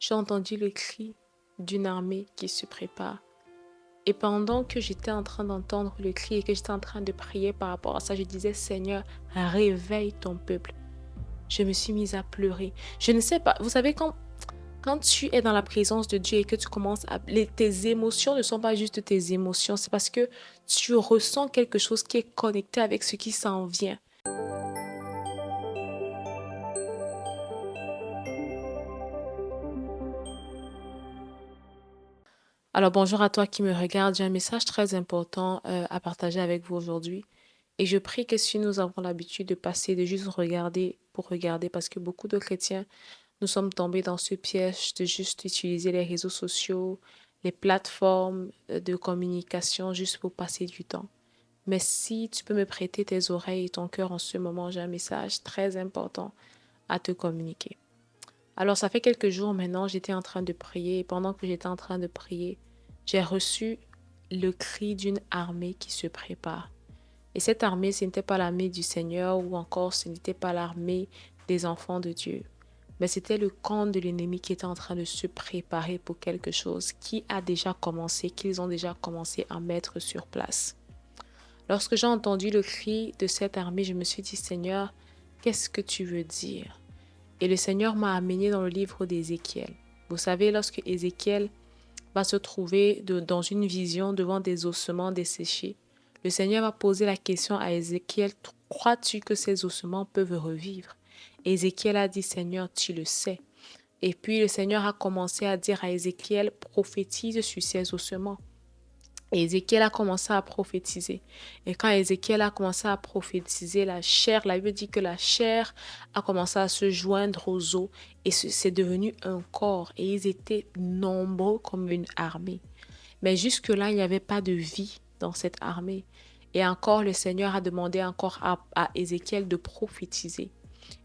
J'ai entendu le cri d'une armée qui se prépare. Et pendant que j'étais en train d'entendre le cri et que j'étais en train de prier par rapport à ça, je disais, Seigneur, réveille ton peuple. Je me suis mise à pleurer. Je ne sais pas, vous savez, quand tu es dans la présence de Dieu et que tu commences à... tes émotions ne sont pas juste tes émotions, c'est parce que tu ressens quelque chose qui est connecté avec ce qui s'en vient. Alors bonjour à toi qui me regarde, j'ai un message très important à partager avec vous aujourd'hui. Et je prie que si nous avons l'habitude de passer, de juste regarder pour regarder, parce que beaucoup de chrétiens, nous sommes tombés dans ce piège de juste utiliser les réseaux sociaux, les plateformes de communication juste pour passer du temps. Mais si tu peux me prêter tes oreilles et ton cœur en ce moment, j'ai un message très important à te communiquer. Alors, ça fait quelques jours maintenant, j'étais en train de prier et pendant que j'étais en train de prier, j'ai reçu le cri d'une armée qui se prépare. Et cette armée, ce n'était pas l'armée du Seigneur ou encore ce n'était pas l'armée des enfants de Dieu, mais c'était le camp de l'ennemi qui était en train de se préparer pour quelque chose qui a déjà commencé, qu'ils ont déjà commencé à mettre sur place. Lorsque j'ai entendu le cri de cette armée, je me suis dit, Seigneur, qu'est-ce que tu veux dire? Et le Seigneur m'a amené dans le livre d'Ézéchiel. Vous savez, lorsque Ézéchiel va se trouver dans une vision devant des ossements desséchés, le Seigneur va poser la question à Ézéchiel, crois-tu que ces ossements peuvent revivre? Et Ézéchiel a dit, Seigneur, tu le sais. Et puis le Seigneur a commencé à dire à Ézéchiel, prophétise sur ces ossements. Et Ézéchiel a commencé à prophétiser. Et quand Ézéchiel a commencé à prophétiser, la chair, la Bible dit que la chair a commencé à se joindre aux os et c'est devenu un corps. Et ils étaient nombreux comme une armée. Mais jusque-là, il n'y avait pas de vie dans cette armée. Et encore, le Seigneur a demandé encore à Ézéchiel de prophétiser.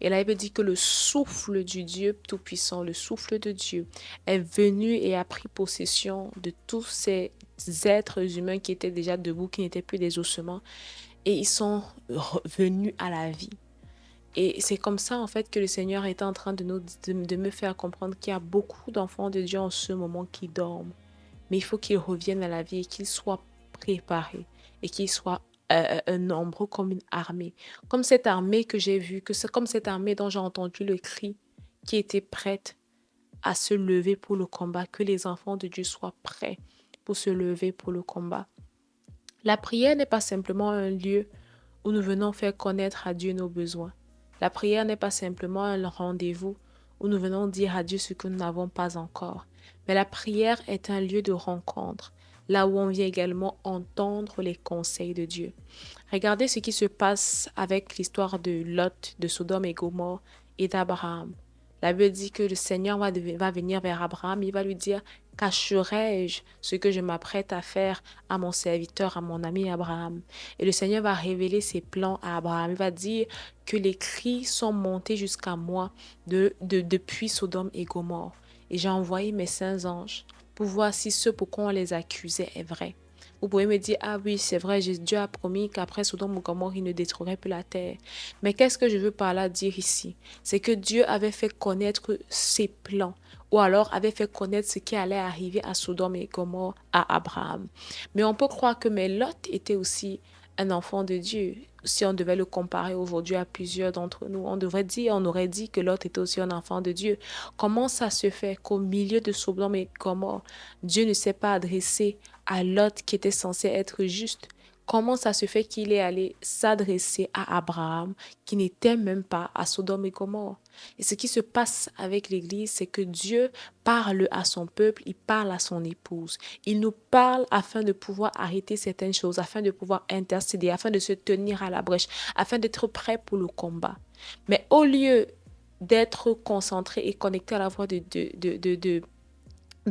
Et la Bible dit que le souffle du Dieu Tout-Puissant, le souffle de Dieu, est venu et a pris possession de tous ces êtres humains qui étaient déjà debout, qui n'étaient plus des ossements, et ils sont venus à la vie. Et c'est comme ça, en fait, que le Seigneur est en train de me faire comprendre qu'il y a beaucoup d'enfants de Dieu en ce moment qui dorment. Mais il faut qu'ils reviennent à la vie et qu'ils soient préparés et qu'ils soient un nombre comme une armée. Comme cette armée que j'ai vue, que c'est comme cette armée dont j'ai entendu le cri qui était prête à se lever pour le combat, que les enfants de Dieu soient prêts pour se lever pour le combat. La prière n'est pas simplement un lieu où nous venons faire connaître à Dieu nos besoins. La prière n'est pas simplement un rendez-vous où nous venons dire à Dieu ce que nous n'avons pas encore. Mais la prière est un lieu de rencontre, là où on vient également entendre les conseils de Dieu. Regardez ce qui se passe avec l'histoire de Lot, de Sodome et Gomorrhe et d'Abraham. La Bible dit que le Seigneur va venir vers Abraham, il va lui dire, cacherai-je ce que je m'apprête à faire à mon serviteur, à mon ami Abraham? Et le Seigneur va révéler ses plans à Abraham. Il va dire que les cris sont montés jusqu'à moi depuis Sodome et Gomorrhe. Et j'ai envoyé mes saints anges pour voir si ce pourquoi on les accusait est vrai. Vous pouvez me dire, ah oui, c'est vrai, Dieu a promis qu'après Sodome et Gomorrhe, il ne détruirait plus la terre. Mais qu'est-ce que je veux par là dire ici? C'est que Dieu avait fait connaître ses plans, ou alors avait fait connaître ce qui allait arriver à Sodome et Gomorrhe à Abraham. Mais on peut croire que Lot était aussi un enfant de Dieu. Si on devait le comparer aujourd'hui à plusieurs d'entre nous, on aurait dit que Lot était aussi un enfant de Dieu. Comment ça se fait qu'au milieu de Sodome et Gomorrhe, Dieu ne s'est pas adressé à Lot qui était censé être juste? Comment ça se fait qu'il est allé s'adresser à Abraham qui n'était même pas à Sodome et Gomorrhe? Et ce qui se passe avec l'Église, c'est que Dieu parle à son peuple, il parle à son épouse. Il nous parle afin de pouvoir arrêter certaines choses, afin de pouvoir intercéder, afin de se tenir à la brèche, afin d'être prêt pour le combat. Mais au lieu d'être concentré et connecté à la voix de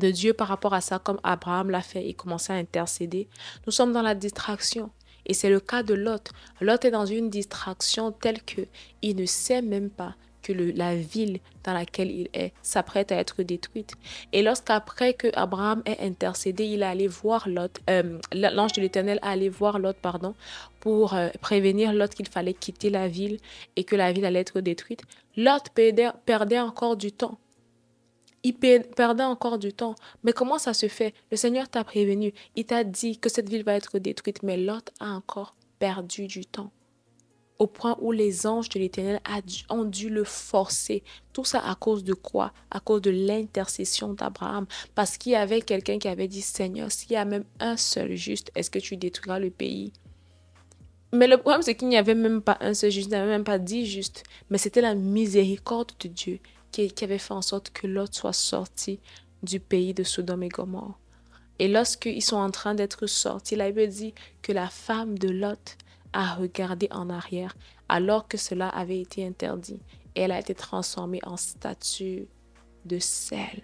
Dieu par rapport à ça, comme Abraham l'a fait et commençait à intercéder, nous sommes dans la distraction. Et c'est le cas de Lot. Lot est dans une distraction telle que il ne sait même pas que la ville dans laquelle il est s'apprête à être détruite. Et lorsqu'après que Abraham ait intercédé, il est allé voir Lot, l'ange de l'Éternel est allé voir Lot, pardon, pour prévenir Lot qu'il fallait quitter la ville et que la ville allait être détruite. Lot perdait encore du temps. Il perdait encore du temps. Mais comment ça se fait? Le Seigneur t'a prévenu. Il t'a dit que cette ville va être détruite. Mais Lot a encore perdu du temps. Au point où les anges de l'Éternel ont dû le forcer. Tout ça à cause de quoi? À cause de l'intercession d'Abraham. Parce qu'il y avait quelqu'un qui avait dit, Seigneur, s'il y a même un seul juste, est-ce que tu détruiras le pays? Mais le problème, c'est qu'il n'y avait même pas un seul juste, il n'y avait même pas 10 justes. Mais c'était la miséricorde de Dieu qui avait fait en sorte que Lot soit sorti du pays de Sodome et Gomorrhe. Et lorsqu'ils sont en train d'être sortis, la Bible dit que la femme de Lot a regardé en arrière alors que cela avait été interdit. Et elle a été transformée en statue de sel.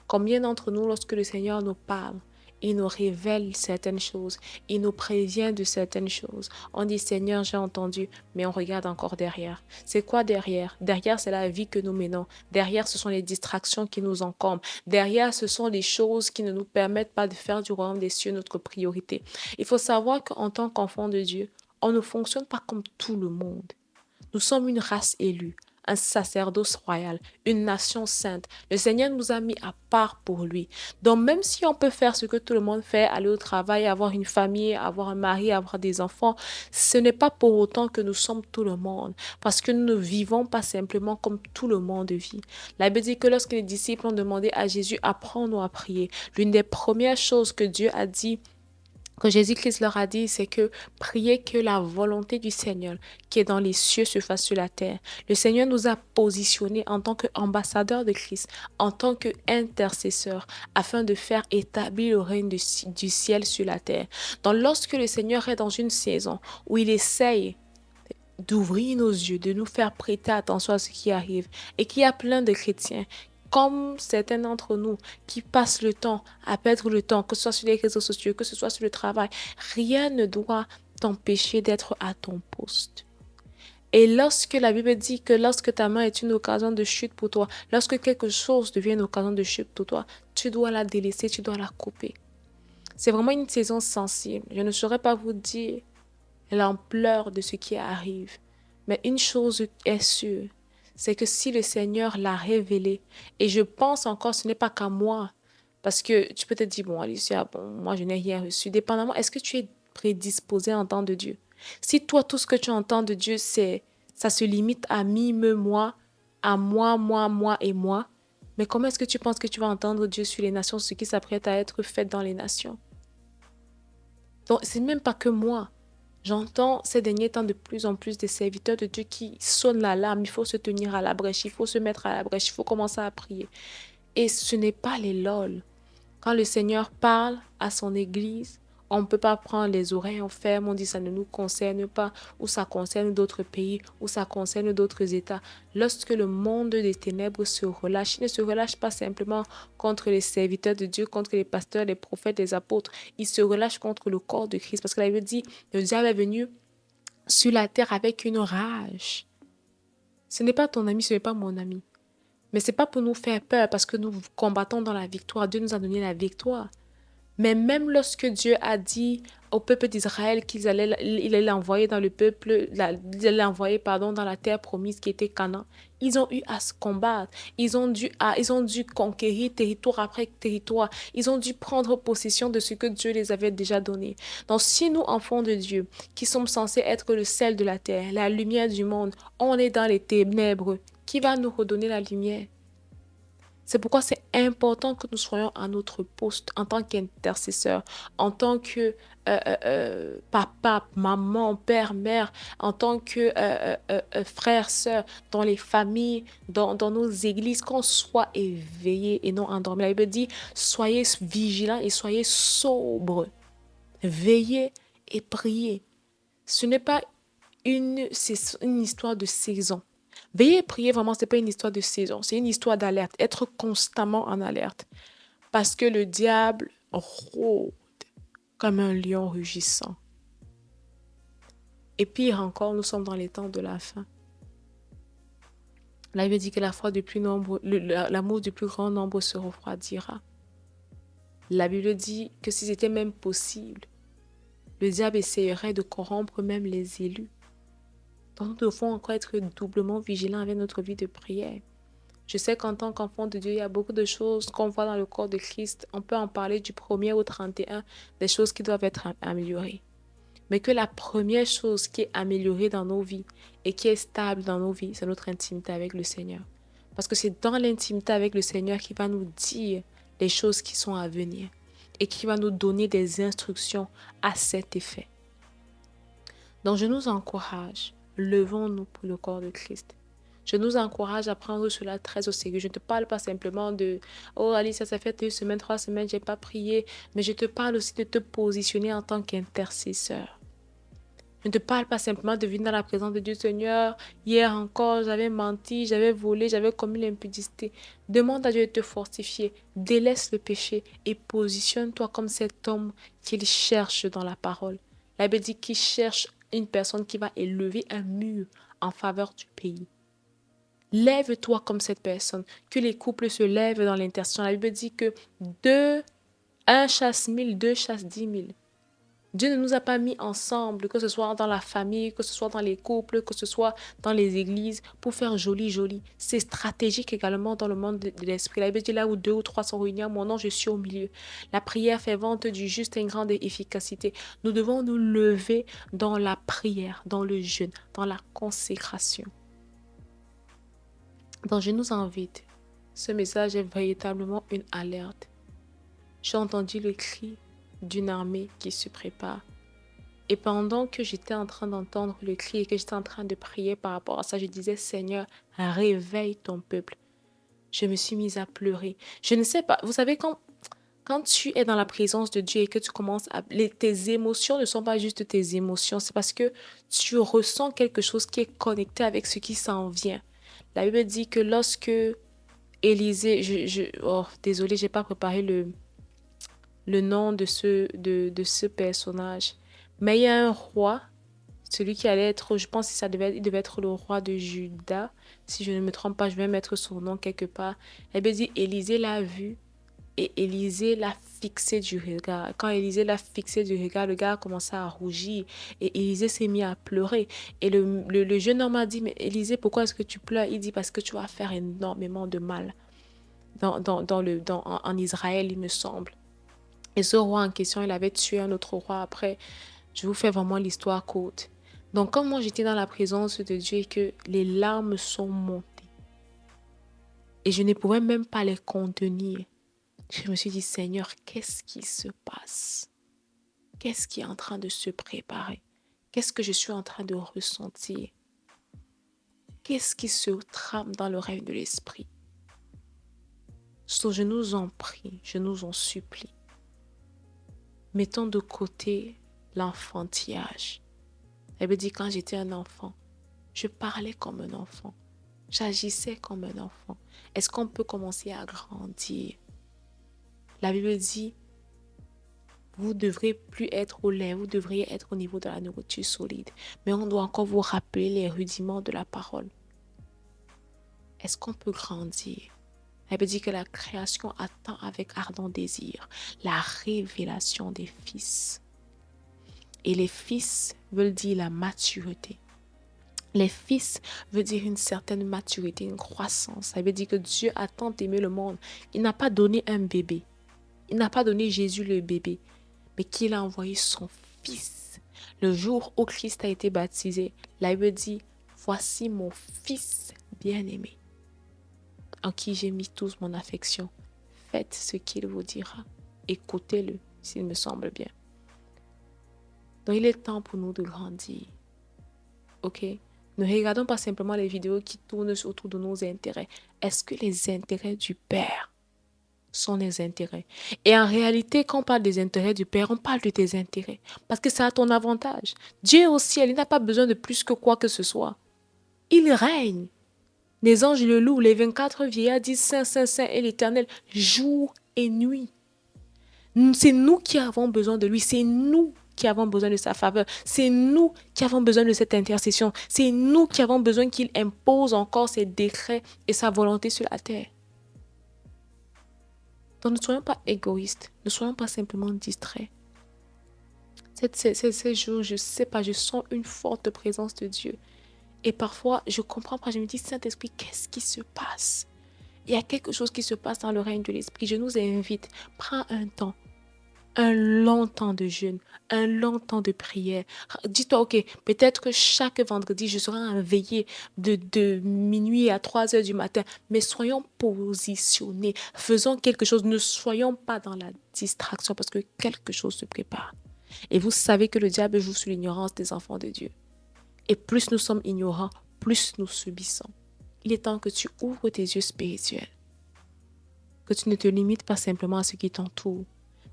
Combien d'entre nous, lorsque le Seigneur nous parle, il nous révèle certaines choses, il nous prévient de certaines choses. On dit, Seigneur, j'ai entendu, mais on regarde encore derrière. C'est quoi derrière? Derrière, c'est la vie que nous menons. Derrière, ce sont les distractions qui nous encombrent. Derrière, ce sont les choses qui ne nous permettent pas de faire du royaume des cieux notre priorité. Il faut savoir qu'en tant qu'enfant de Dieu, on ne fonctionne pas comme tout le monde. Nous sommes une race élue, un sacerdoce royal, une nation sainte. Le Seigneur nous a mis à part pour lui. Donc même si on peut faire ce que tout le monde fait, aller au travail, avoir une famille, avoir un mari, avoir des enfants, ce n'est pas pour autant que nous sommes tout le monde. Parce que nous ne vivons pas simplement comme tout le monde vit. La Bible dit que lorsque les disciples ont demandé à Jésus, apprends-nous à prier, l'une des premières choses que Dieu a dit, que Jésus-Christ leur a dit, c'est que priez que la volonté du Seigneur qui est dans les cieux se fasse sur la terre. Le Seigneur nous a positionnés en tant qu'ambassadeurs de Christ, en tant qu'intercesseurs, afin de faire établir le règne du ciel sur la terre. Donc lorsque le Seigneur est dans une saison où il essaye d'ouvrir nos yeux, de nous faire prêter attention à ce qui arrive, et qu'il y a plein de chrétiens comme certains d'entre nous qui passent le temps à perdre le temps, que ce soit sur les réseaux sociaux, que ce soit sur le travail, rien ne doit t'empêcher d'être à ton poste. Et lorsque la Bible dit que lorsque ta main est une occasion de chute pour toi, lorsque quelque chose devient une occasion de chute pour toi, tu dois la délaisser, tu dois la couper. C'est vraiment une saison sensible. Je ne saurais pas vous dire l'ampleur de ce qui arrive. Mais une chose est sûre, c'est que si le Seigneur l'a révélé, et je pense encore, ce n'est pas qu'à moi, parce que tu peux te dire, bon, Alicia, bon, moi je n'ai rien reçu. Dépendamment, est-ce que tu es prédisposé à entendre de Dieu? Si toi, tout ce que tu entends de Dieu, ça se limite à moi, à moi et moi, mais comment est-ce que tu penses que tu vas entendre Dieu sur les nations, ce qui s'apprête à être fait dans les nations? Donc, c'est même pas que moi. J'entends ces derniers temps de plus en plus des serviteurs de Dieu qui sonnent l'alarme. Il faut se tenir à la brèche, il faut se mettre à la brèche, il faut commencer à prier. Et ce n'est pas les lol. Quand le Seigneur parle à son Église, on ne peut pas prendre les oreilles en ferme, on dit ça ne nous concerne pas, ou ça concerne d'autres pays, ou ça concerne d'autres États. Lorsque le monde des ténèbres se relâche, il ne se relâche pas simplement contre les serviteurs de Dieu, contre les pasteurs, les prophètes, les apôtres. Il se relâche contre le corps de Christ. Parce que la Bible dit, le diable est venu sur la terre avec une rage. Ce n'est pas ton ami, ce n'est pas mon ami. Mais ce n'est pas pour nous faire peur parce que nous combattons dans la victoire. Dieu nous a donné la victoire. Mais même lorsque Dieu a dit au peuple d'Israël il allait l'envoyer dans le peuple, il allait l'envoyer, dans la terre promise qui était Canaan, ils ont eu à se combattre. Ils ont dû conquérir territoire après territoire. Ils ont dû prendre possession de ce que Dieu les avait déjà donné. Donc, si nous, enfants de Dieu, qui sommes censés être le sel de la terre, la lumière du monde, on est dans les ténèbres, qui va nous redonner la lumière? C'est pourquoi c'est important que nous soyons à notre poste en tant qu'intercesseur, en tant que papa, maman, père, mère, en tant que frère, sœur, dans les familles, dans nos églises, qu'on soit éveillés et non endormis. La Bible dit, soyez vigilants et soyez sobres. Veillez et priez. Ce n'est pas c'est une histoire de saison. Veiller et prier, vraiment, ce n'est pas une histoire de saison, c'est une histoire d'alerte, être constamment en alerte. Parce que le diable rôde comme un lion rugissant. Et pire encore, nous sommes dans les temps de la fin. La Bible dit que l'amour du plus grand nombre se refroidira. La Bible dit que si c'était même possible, le diable essayerait de corrompre même les élus. Donc nous devons encore être doublement vigilants avec notre vie de prière. Je sais qu'en tant qu'enfant de Dieu, il y a beaucoup de choses qu'on voit dans le corps de Christ. On peut en parler du 1er au 31, des choses qui doivent être améliorées. Mais que la première chose qui est améliorée dans nos vies et qui est stable dans nos vies, c'est notre intimité avec le Seigneur. Parce que c'est dans l'intimité avec le Seigneur qu'il va nous dire les choses qui sont à venir et qui va nous donner des instructions à cet effet. Donc je nous encourage, levons-nous pour le corps de Christ. Je nous encourage à prendre cela très au sérieux. Je ne te parle pas simplement de «Oh Alicia, ça fait 2 semaines, 3 semaines, je n'ai pas prié», mais je te parle aussi de te positionner en tant qu'intercesseur. Je ne te parle pas simplement de venir dans la présence de Dieu. Seigneur, hier encore, j'avais menti, j'avais volé, j'avais commis l'impudicité. Demande à Dieu de te fortifier. Délaisse le péché et positionne-toi comme cet homme qu'il cherche dans la parole. La Bible dit qu'il cherche une personne qui va élever un mur en faveur du pays. Lève-toi comme cette personne. Que les couples se lèvent dans l'intercession. La Bible dit que un chasse 1000, 2 chassent 10 000. Dieu ne nous a pas mis ensemble, que ce soit dans la famille, que ce soit dans les couples, que ce soit dans les églises, pour faire joli. C'est stratégique également dans le monde de l'esprit. La Bible dit là où 2 ou 3 sont réunis, mon nom, je suis au milieu. La prière fervente du juste a une grande efficacité. Nous devons nous lever dans la prière, dans le jeûne, dans la consécration. Donc je nous invite. Ce message est véritablement une alerte. J'ai entendu le cri d'une armée qui se prépare. Et pendant que j'étais en train d'entendre le cri et que j'étais en train de prier par rapport à ça, je disais, Seigneur, réveille ton peuple. Je me suis mise à pleurer. Je ne sais pas, vous savez, quand tu es dans la présence de Dieu et que tu commences à... tes émotions ne sont pas juste tes émotions, c'est parce que tu ressens quelque chose qui est connecté avec ce qui s'en vient. La Bible dit que lorsque Élisée, désolée, j'ai pas préparé le nom de ce personnage. Mais il y a un roi, celui qui allait être, je pense que il devait être le roi de Juda. Si je ne me trompe pas, je vais mettre son nom quelque part. Elle me dit, Élisée l'a vu et Élisée l'a fixé du regard. Quand Élisée l'a fixé du regard, le gars a commencé à rougir et Élisée s'est mis à pleurer. Et le jeune homme a dit, mais Élisée, pourquoi est-ce que tu pleures? Il dit, parce que tu vas faire énormément de mal en Israël, il me semble. Et ce roi en question, il avait tué un autre roi après. Je vous fais vraiment l'histoire courte. Donc, comme moi, j'étais dans la présence de Dieu et que les larmes sont montées et je ne pouvais même pas les contenir, je me suis dit, Seigneur, qu'est-ce qui se passe? Qu'est-ce qui est en train de se préparer? Qu'est-ce que je suis en train de ressentir? Qu'est-ce qui se trame dans le rêve de l'esprit? Je nous en prie, je nous en supplie. Mettons de côté l'enfantillage. Elle me dit, quand j'étais un enfant, je parlais comme un enfant. J'agissais comme un enfant. Est-ce qu'on peut commencer à grandir? La Bible dit, vous ne devrez plus être au lait, vous devriez être au niveau de la nourriture solide. Mais on doit encore vous rappeler les rudiments de la parole. Est-ce qu'on peut grandir? La Bible dit que la création attend avec ardent désir la révélation des fils. Et les fils veulent dire la maturité. Les fils veut dire une certaine maturité, une croissance. Ça veut dire que Dieu a tant aimé le monde. Il n'a pas donné un bébé. Il n'a pas donné Jésus le bébé. Mais qu'il a envoyé son fils. Le jour où Christ a été baptisé, la Bible dit, voici mon fils bien-aimé, en qui j'ai mis toute mon affection. Faites ce qu'il vous dira. Écoutez-le, s'il me semble bien. Donc il est temps pour nous de grandir. Ok? Ne regardons pas simplement les vidéos qui tournent autour de nos intérêts. Est-ce que les intérêts du Père sont les intérêts? Et en réalité, quand on parle des intérêts du Père, on parle de tes intérêts. Parce que c'est à ton avantage. Dieu au ciel, il n'a pas besoin de plus que quoi que ce soit. Il règne. Les anges le louent, les 24 vieillards disent Saint, Saint, Saint est l'Éternel, jour et nuit. C'est nous qui avons besoin de lui, c'est nous qui avons besoin de sa faveur, c'est nous qui avons besoin de cette intercession, c'est nous qui avons besoin qu'il impose encore ses décrets et sa volonté sur la terre. Donc ne soyons pas égoïstes, ne soyons pas simplement distraits. Ces jours, je ne sais pas, je sens une forte présence de Dieu. Et parfois, je ne comprends pas, je me dis, Saint-Esprit, qu'est-ce qui se passe? Il y a quelque chose qui se passe dans le règne de l'Esprit. Je nous invite, prends un temps, un long temps de jeûne, un long temps de prière. Dis-toi, ok, peut-être que chaque vendredi, je serai en veillée de minuit à 3 heures du matin, mais soyons positionnés, faisons quelque chose, ne soyons pas dans la distraction parce que quelque chose se prépare. Et vous savez que le diable joue sur l'ignorance des enfants de Dieu. Et plus nous sommes ignorants, plus nous subissons. Il est temps que tu ouvres tes yeux spirituels, que tu ne te limites pas simplement à ce qui t'entoure,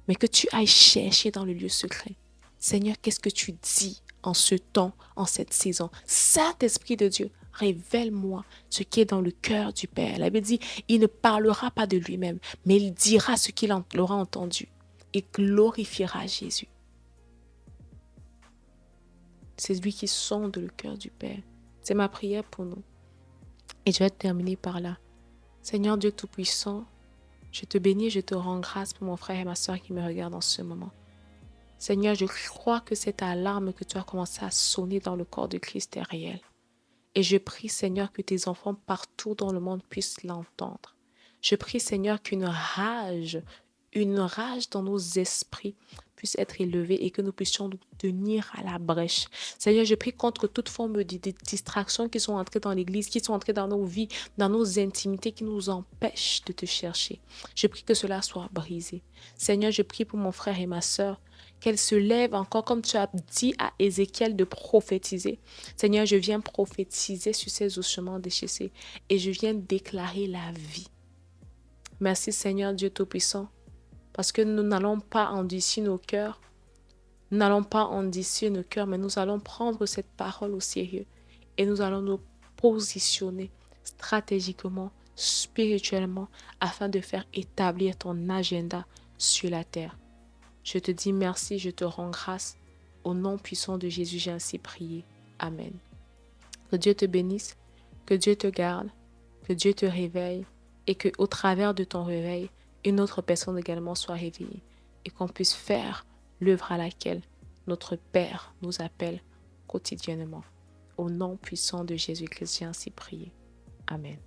mais que tu ailles chercher dans le lieu secret. Seigneur, qu'est-ce que tu dis en ce temps, en cette saison? Saint-Esprit de Dieu, révèle-moi ce qui est dans le cœur du Père. La Bible dit, il ne parlera pas de lui-même, mais il dira ce qu'il aura entendu et glorifiera Jésus. C'est lui qui sonde le cœur du Père. C'est ma prière pour nous. Et je vais terminer par là. Seigneur Dieu Tout-Puissant, je te bénis, je te rends grâce pour mon frère et ma soeur qui me regardent en ce moment. Seigneur, je crois que cette alarme que tu as commencé à sonner dans le corps de Christ est réelle. Et je prie, Seigneur, que tes enfants partout dans le monde puissent l'entendre. Je prie, Seigneur, qu'une rage dans nos esprits puisse être élevée et que nous puissions nous tenir à la brèche. Seigneur, je prie contre toute forme de distraction qui sont entrées dans l'église, qui sont entrées dans nos vies, dans nos intimités, qui nous empêchent de te chercher. Je prie que cela soit brisé. Seigneur, je prie pour mon frère et ma sœur, qu'elle se lève encore comme tu as dit à Ézéchiel de prophétiser. Seigneur, je viens prophétiser sur ces ossements déchaussés et je viens déclarer la vie. Merci Seigneur Dieu Tout-Puissant, parce que nous n'allons pas endurcir nos cœurs. Nous n'allons pas endurcir nos cœurs, mais nous allons prendre cette parole au sérieux et nous allons nous positionner stratégiquement, spirituellement, afin de faire établir ton agenda sur la terre. Je te dis merci, je te rends grâce. Au nom puissant de Jésus, j'ai ainsi prié. Amen. Que Dieu te bénisse, que Dieu te garde, que Dieu te réveille et que au travers de ton réveil, une autre personne également soit réveillée et qu'on puisse faire l'œuvre à laquelle notre Père nous appelle quotidiennement. Au nom puissant de Jésus-Christ, j'ai ainsi prié. Amen.